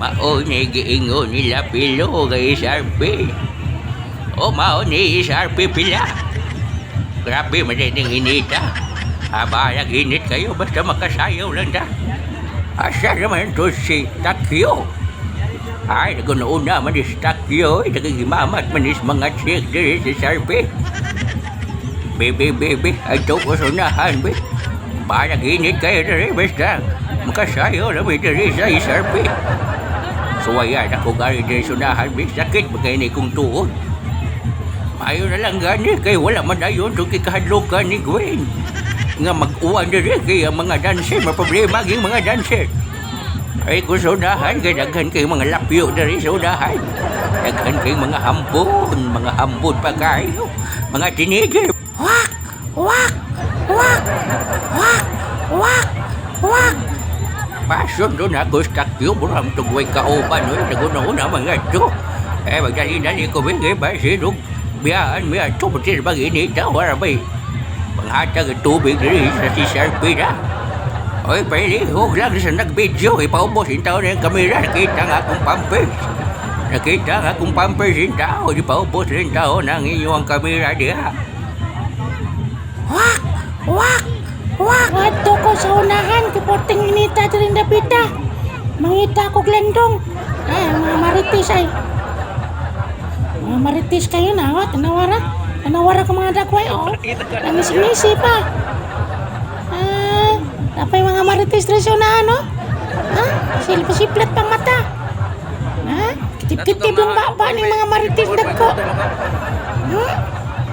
Mao ni giingon nila pilo kay Sarpi. O mao ni Sarpi pila. Grabe madaling inita. Abala init kayo basta makasayaw lang ta. Asa naman to si Takyo? Ay, nagunauna man si Takyo. Nagigimamat man is mga chick diri si Sarpi. Baby, ay to ko sunahan, be. Balang init kayo diri basta makasayaw lang diri sa Sarpi. Suwayan ako gari diri sunahan, be. Sakit bagay ni kong tuod. Mayo na lang gani kay wala man dayon to kikahadlokan ni Gwen. Nga mag-uwan diri kay ang mga dancer, maproblema ging mga dancer. Ay ko sudahan kay daghan kay mga lapyo diri sa udahan. Daghan kay mga hambon pa kayo. Mga teenager. Wak! Wak! Wak! Wak! Wak! Wak! Pasyon doon ako sa Takyo, buram tugway kauban, naguna-una mga ito. Magdali-dali ko bigay ba sinong biyaan ito, pati bang inita, wala ba'y panghatag ang tubig diri sa si Sarpi na. Oy, pwede, huwag lang sa nag-video, ipaubos yung tao na yung kamera, nakita nga akong pampers. Nakita nga akong pampers yung tao, ipaubos yung tao ng inyong kamera diha. Wak! Wak! Wak! Ato ko sa unahan, kiporting inita rin na pita. Mangita ko glendong. Mga maritis ay. Mga maritis kayo na, tanawara. Tanawara ko mga dakway, Nangisi-ngisi pa. Tapay mga maritis rin sa unahan, Silpa-siplat pang mata. Kitip-kitip yung baba ng mga maritis dagko.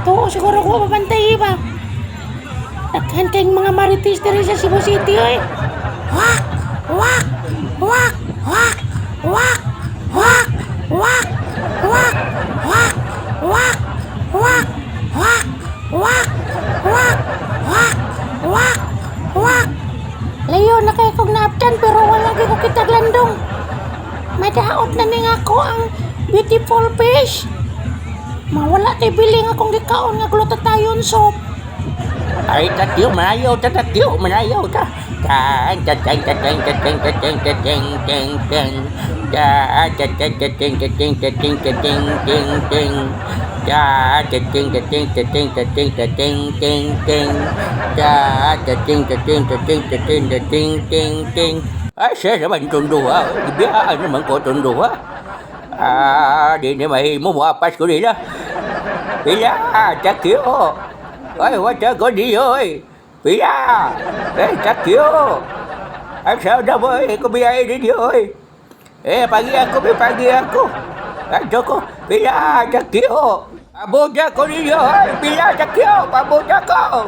Tuo siguro ko mapantay ba? Daghan kayong mga maritis diri sa Cebu City, oy. Wak! Wak! Wak! Wak! Wak! Wak! Wak! Wak! Wak! Wak! Wak! Wak! Wak! Wak! Wak! Wak! Wak! Layo na kayo kong naaptan pero wala ko kita glandong. Madaot na ning ako ang beautiful fish. Mawala tayo biling akong gikaon nga glutatayon soup. Ay, Takyo, manayaw ta. Ay, siya naman tunduha. Ibiyaan naman ko tunduha. Di na mahimo mo apas ko nila. Pila, Takyo. Ay, wata ko niyo, Pila! Takyo! Ang sauna mo, kumiyain ninyo, pagi ako. Ato ko, Pila, Takyo! Pabuta ko ninyo, Pila, Takyo! Pabuta ko!